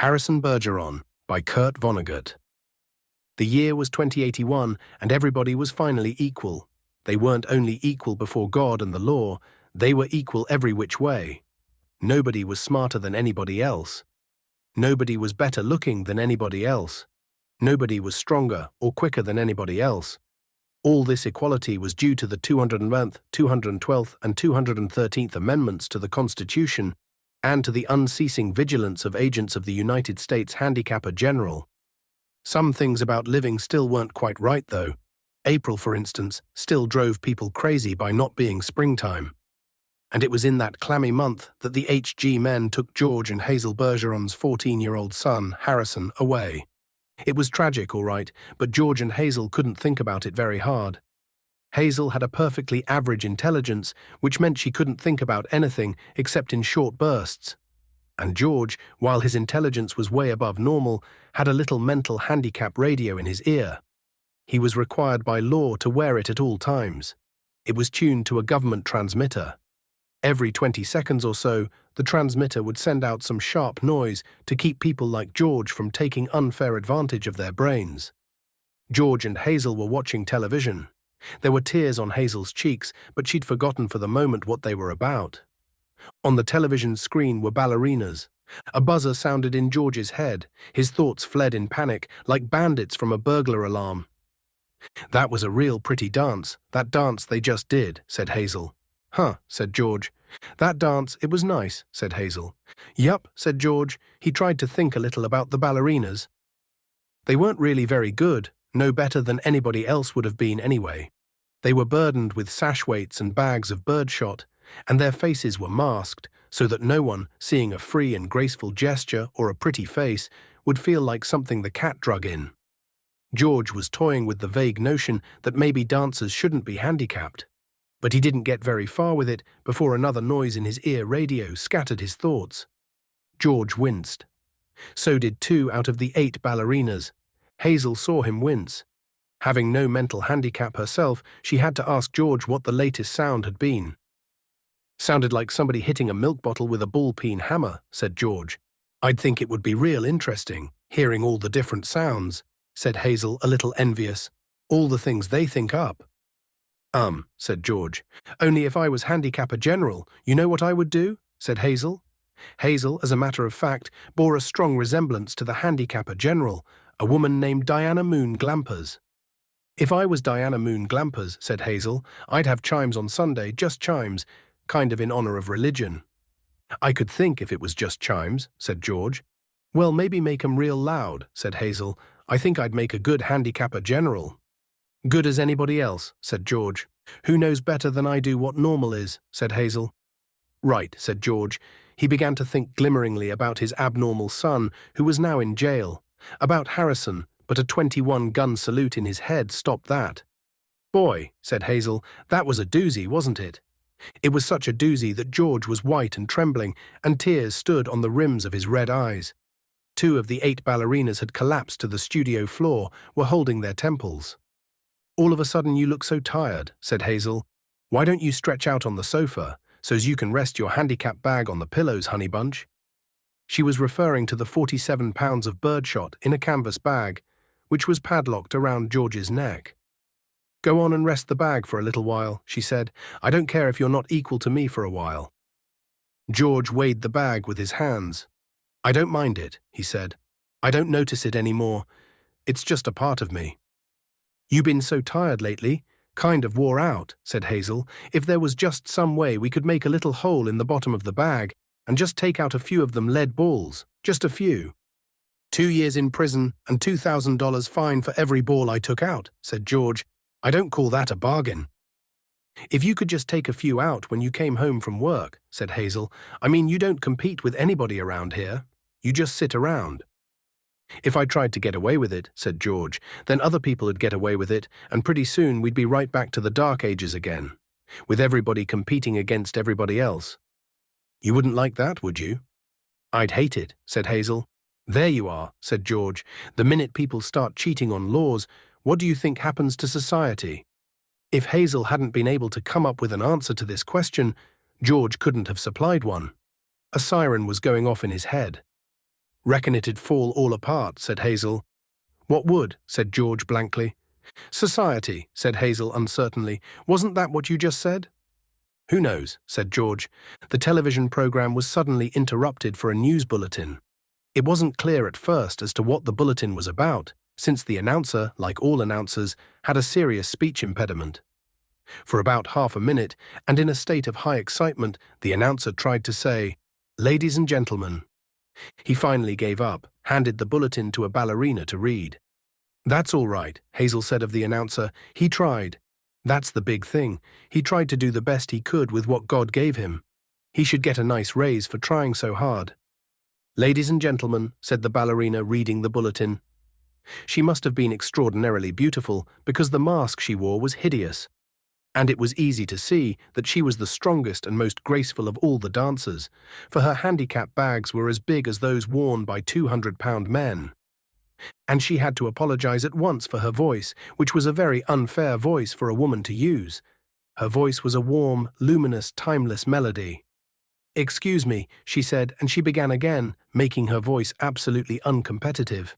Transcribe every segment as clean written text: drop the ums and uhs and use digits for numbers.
Harrison Bergeron by Kurt Vonnegut. The year was 2081 and everybody was finally equal. They weren't only equal before God and the law, they were equal every which way. Nobody was smarter than anybody else. Nobody was better looking than anybody else. Nobody was stronger or quicker than anybody else. All this equality was due to the 211th, 212th, and 213th Amendments to the Constitution, and to the unceasing vigilance of agents of the United States Handicapper General. Some things about living still weren't quite right, though. April, for instance, still drove people crazy by not being springtime. And it was in that clammy month that the HG men took George and Hazel Bergeron's 14-year-old son, Harrison, away. It was tragic, all right, but George and Hazel couldn't think about it very hard. Hazel had a perfectly average intelligence, which meant she couldn't think about anything except in short bursts. And George, while his intelligence was way above normal, had a little mental handicap radio in his ear. He was required by law to wear it at all times. It was tuned to a government transmitter. Every 20 seconds or so, the transmitter would send out some sharp noise to keep people like George from taking unfair advantage of their brains. George and Hazel were watching television. There were tears on Hazel's cheeks, but she'd forgotten for the moment what they were about. On the television screen were ballerinas. A buzzer sounded in George's head. His thoughts fled in panic, like bandits from a burglar alarm. "That was a real pretty dance, that dance they just did," said Hazel. "Huh," said George. "That dance, it was nice," said Hazel. "Yup," said George. He tried to think a little about the ballerinas. They weren't really very good, no better than anybody else would have been anyway. They were burdened with sash weights and bags of birdshot, and their faces were masked, so that no one, seeing a free and graceful gesture or a pretty face, would feel like something the cat drug in. George was toying with the vague notion that maybe dancers shouldn't be handicapped. But he didn't get very far with it before another noise in his ear radio scattered his thoughts. George winced. So did 2 out of the 8 ballerinas. Hazel saw him wince. Having no mental handicap herself, she had to ask George what the latest sound had been. "Sounded like somebody hitting a milk bottle with a ball-peen hammer," said George. "I'd think it would be real interesting, hearing all the different sounds," said Hazel, a little envious. "All the things they think up." Said George. "Only if I was handicapper general, you know what I would do?" said Hazel. Hazel, as a matter of fact, bore a strong resemblance to the handicapper general, a woman named Diana Moon Glampers. "If I was Diana Moon Glampers," said Hazel, "I'd have chimes on Sunday, just chimes, kind of in honor of religion." "I could think if it was just chimes," said George. "Well, maybe make 'em real loud," said Hazel. "I think I'd make a good handicapper general." "Good as anybody else," said George. "Who knows better than I do what normal is?" said Hazel. "Right," said George. He began to think glimmeringly about his abnormal son, who was now in jail, about Harrison, but a 21-gun salute in his head stopped that. "Boy," said Hazel, "that was a doozy, wasn't it?" It was such a doozy that George was white and trembling, and tears stood on the rims of his red eyes. 2 of the 8 ballerinas had collapsed to the studio floor, were holding their temples. "All of a sudden you look so tired," said Hazel. "Why don't you stretch out on the sofa, so's you can rest your handicap bag on the pillows, honey bunch?" She was referring to the 47 pounds of birdshot in a canvas bag, which was padlocked around George's neck. "Go on and rest the bag for a little while," she said. "I don't care if you're not equal to me for a while." George weighed the bag with his hands. "I don't mind it," he said. "I don't notice it anymore. It's just a part of me." "You been so tired lately, kind of wore out," said Hazel. "If there was just some way we could make a little hole in the bottom of the bag and just take out a few of them lead balls, just a few." 2 years in prison and $2,000 fine for every ball I took out," said George. "I don't call that a bargain." "If you could just take a few out when you came home from work," said Hazel. "I mean, you don't compete with anybody around here. You just sit around." "If I tried to get away with it," said George, "then other people would get away with it, and pretty soon we'd be right back to the Dark Ages again, with everybody competing against everybody else. You wouldn't like that, would you?" "I'd hate it," said Hazel. "There you are," said George. "The minute people start cheating on laws, what do you think happens to society?" If Hazel hadn't been able to come up with an answer to this question, George couldn't have supplied one. A siren was going off in his head. Reckon it'd fall all apart, said Hazel. What would? Said George blankly. Society, said Hazel uncertainly. Wasn't that what you just said? Who knows, said George. The television program was suddenly interrupted for a news bulletin. It wasn't clear at first as to what the bulletin was about, since the announcer, like all announcers, had a serious speech impediment. For about half a minute, and in a state of high excitement, the announcer tried to say, "Ladies and gentlemen." He finally gave up, handed the bulletin to a ballerina to read. That's all right, Hazel said of the announcer. He tried. That's the big thing. He tried to do the best he could with what God gave him. He should get a nice raise for trying so hard. Ladies and gentlemen, said the ballerina, reading the bulletin. She must have been extraordinarily beautiful, because the mask she wore was hideous. And it was easy to see that she was the strongest and most graceful of all the dancers, for her handicap bags were as big as those worn by 200-pound men. And she had to apologize at once for her voice, which was a very unfair voice for a woman to use. Her voice was a warm, luminous, timeless melody. Excuse me, she said, and she began again, making her voice absolutely uncompetitive.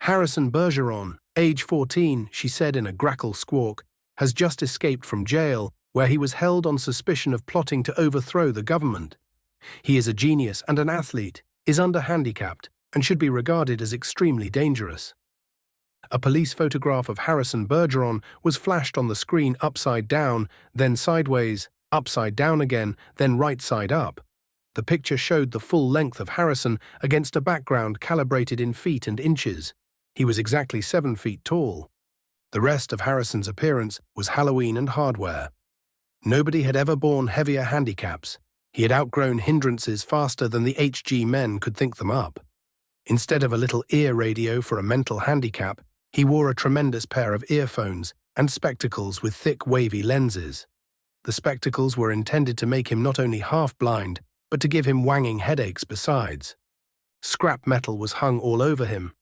Harrison Bergeron, age 14, she said in a grackle squawk, has just escaped from jail, where he was held on suspicion of plotting to overthrow the government. He is a genius and an athlete, is under-handicapped, and should be regarded as extremely dangerous. A police photograph of Harrison Bergeron was flashed on the screen upside down, then sideways, upside down again, then right side up. The picture showed the full length of Harrison against a background calibrated in feet and inches. He was exactly 7 feet tall. The rest of Harrison's appearance was Halloween and hardware. Nobody had ever borne heavier handicaps. He had outgrown hindrances faster than the HG men could think them up. Instead of a little ear radio for a mental handicap, he wore a tremendous pair of earphones and spectacles with thick, wavy lenses. The spectacles were intended to make him not only half-blind, but to give him wanging headaches besides. Scrap metal was hung all over him.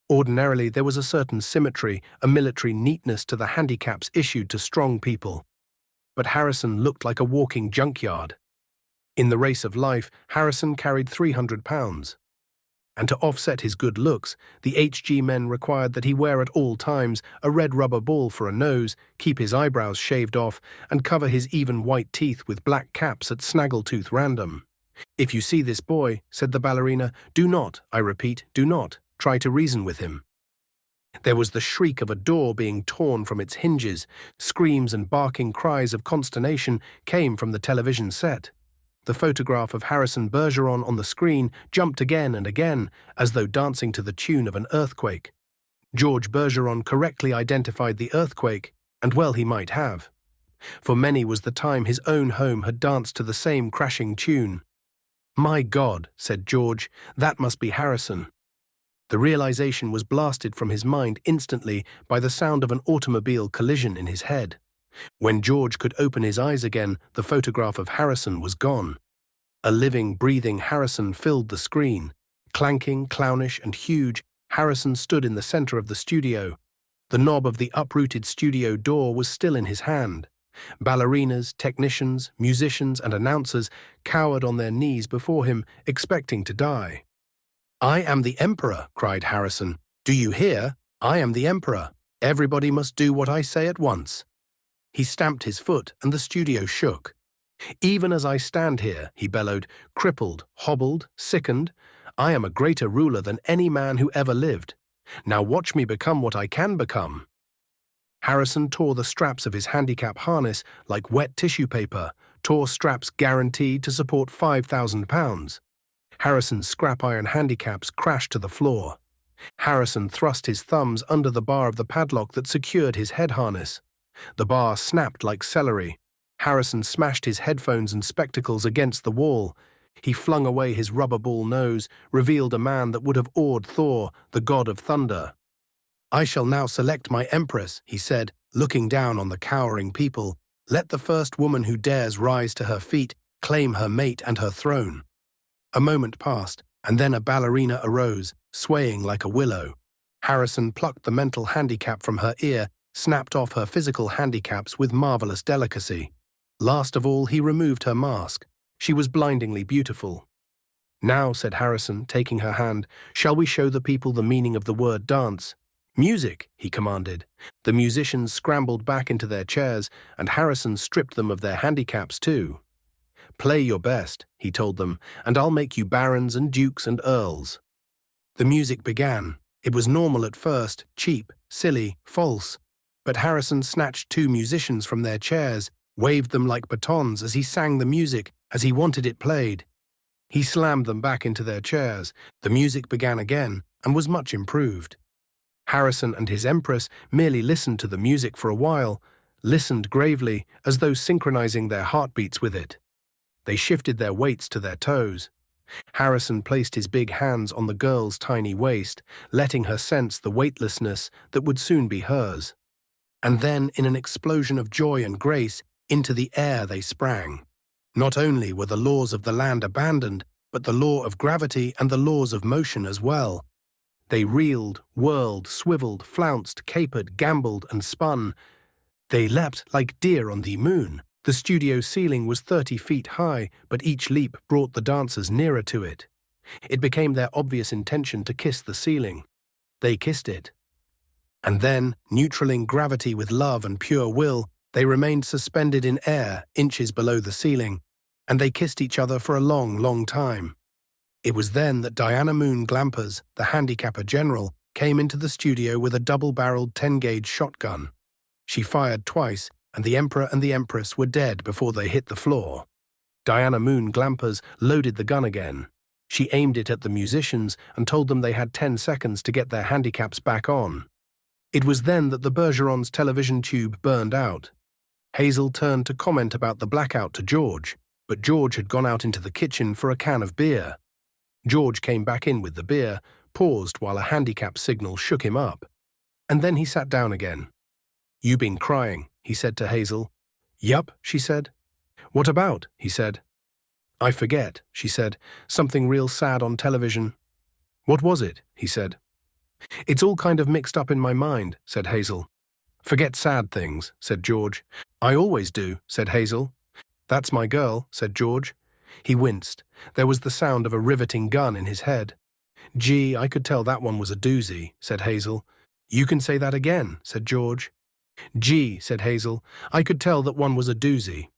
Ordinarily, there was a certain symmetry, a military neatness to the handicaps issued to strong people. But Harrison looked like a walking junkyard. In the race of life, Harrison carried 300 pounds. And to offset his good looks, the HG men required that he wear at all times a red rubber ball for a nose, keep his eyebrows shaved off, and cover his even white teeth with black caps at snaggletooth random. If you see this boy, said the ballerina, do not, I repeat, do not, try to reason with him. There was the shriek of a door being torn from its hinges. Screams and barking cries of consternation came from the television set. The photograph of Harrison Bergeron on the screen jumped again and again, as though dancing to the tune of an earthquake. George Bergeron correctly identified the earthquake, and well he might have. For many was the time his own home had danced to the same crashing tune. My God, said George, that must be Harrison. The realization was blasted from his mind instantly by the sound of an automobile collision in his head. When George could open his eyes again, the photograph of Harrison was gone. A living, breathing Harrison filled the screen. Clanking, clownish, and huge, Harrison stood in the center of the studio. The knob of the uprooted studio door was still in his hand. Ballerinas, technicians, musicians, and announcers cowered on their knees before him, expecting to die. I am the Emperor, cried Harrison. Do you hear? I am the Emperor. Everybody must do what I say at once. He stamped his foot, and the studio shook. Even as I stand here, he bellowed, crippled, hobbled, sickened, I am a greater ruler than any man who ever lived. Now watch me become what I can become. Harrison tore the straps of his handicap harness like wet tissue paper, tore straps guaranteed to support 5,000 pounds. Harrison's scrap iron handicaps crashed to the floor. Harrison thrust his thumbs under the bar of the padlock that secured his head harness. The bar snapped like celery. Harrison smashed his headphones and spectacles against the wall. He flung away his rubber ball nose, revealed a man that would have awed Thor, the god of thunder. I shall now select my empress, he said, looking down on the cowering people. Let the first woman who dares rise to her feet claim her mate and her throne. A moment passed, and then a ballerina arose, swaying like a willow. Harrison plucked the mental handicap from her ear, snapped off her physical handicaps with marvelous delicacy. Last of all, he removed her mask. She was blindingly beautiful. Now, said Harrison, taking her hand, shall we show the people the meaning of the word dance? Music, he commanded. The musicians scrambled back into their chairs, and Harrison stripped them of their handicaps too. Play your best, he told them, and I'll make you barons and dukes and earls. The music began. It was normal at first, cheap, silly, false. But Harrison snatched two musicians from their chairs, waved them like batons as he sang the music as he wanted it played. He slammed them back into their chairs. The music began again and was much improved. Harrison and his empress merely listened to the music for a while, listened gravely as though synchronizing their heartbeats with it. They shifted their weights to their toes. Harrison placed his big hands on the girl's tiny waist, letting her sense the weightlessness that would soon be hers. And then, in an explosion of joy and grace, into the air they sprang. Not only were the laws of the land abandoned, but the law of gravity and the laws of motion as well. They reeled, whirled, swiveled, flounced, capered, gambled, and spun. They leapt like deer on the moon. The studio ceiling was 30 feet high, but each leap brought the dancers nearer to it. It became their obvious intention to kiss the ceiling. They kissed it. And then, neutraling gravity with love and pure will, they remained suspended in air, inches below the ceiling, and they kissed each other for a long, long time. It was then that Diana Moon Glampers, the handicapper general, came into the studio with a double-barreled 10-gauge shotgun. She fired twice, and the Emperor and the Empress were dead before they hit the floor. Diana Moon Glampers loaded the gun again. She aimed it at the musicians and told them they had 10 seconds to get their handicaps back on. It was then that the Bergeron's television tube burned out. Hazel turned to comment about the blackout to George, but George had gone out into the kitchen for a can of beer. George came back in with the beer, paused while a handicap signal shook him up. And then he sat down again. "You been crying," he said to Hazel. "Yup," she said. "What about?" he said. "I forget," she said. "Something real sad on television." "What was it?" he said. "It's all kind of mixed up in my mind," said Hazel. "Forget sad things," said George. "I always do," said Hazel. "That's my girl," said George. He winced. There was the sound of a riveting gun in his head. "Gee, I could tell that one was a doozy," said Hazel. "You can say that again," said George. "Gee," said Hazel, "I could tell that one was a doozy."